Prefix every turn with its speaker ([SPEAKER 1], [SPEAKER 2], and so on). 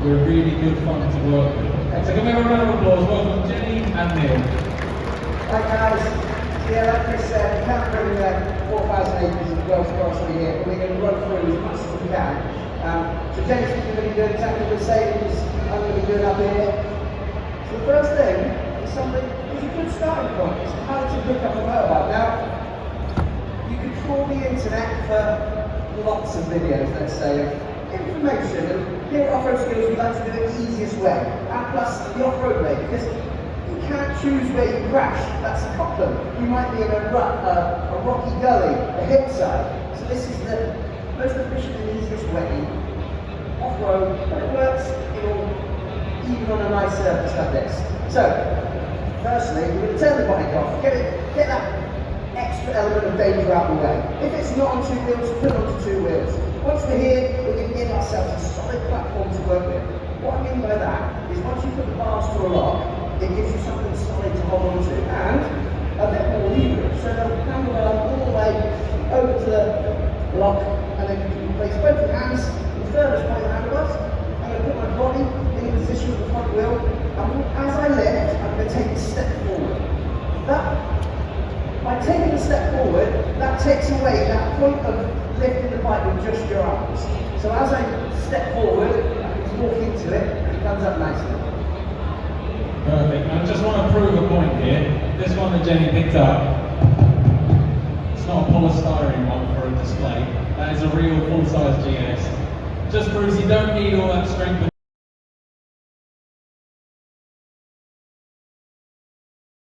[SPEAKER 1] We're really good fun to work with. So can we have a round of applause? Welcome Jenny and Neil.
[SPEAKER 2] Hi guys, yeah, like Chris said, we can't bring 4,000 acres of Welsh forestry here, but we're going to run through as much as we can. So Jenny's going to be doing exactly the same as I'm going to be doing up here. So the first thing is something, it's a good starting point, it's how to pick up a motorbike. Now, you can trawl the internet for lots of videos, let's say, of information, and here at Off-Road Skills we like to do it the easiest way, and plus the off-road way, because you can't choose where you crash. That's a problem. You might be in a rut, a rocky gully, a hillside. So this is the most efficient and easiest way off-road, but it works even on a nice surface like this. So, firstly, we're going to turn the bike off, get that extra element of danger out of the way. If it's not on 2 wheels, put it onto 2 wheels. Once we're here, we're going to give ourselves a solid platform to work with. What I mean by that is once you put the bars to a lock, it gives you something solid to hold on to, and a bit more leverage. So they'll handlebar all the way over to the lock, and then you can place both your hands in the furthest point of the handlebars. I'm going to put my body in a position with the front wheel, and as I lift, I'm going to take a step forward. By taking a step forward, that takes away that point of lifting the bike with just your arms. So as I step forward, I can walk into it, and it comes up nicely.
[SPEAKER 1] Perfect. Now I just want to prove a point here. This one that Jenny picked up, it's not a polystyrene one for a display. That is a real full-size GS. Just proves you don't need all that strength.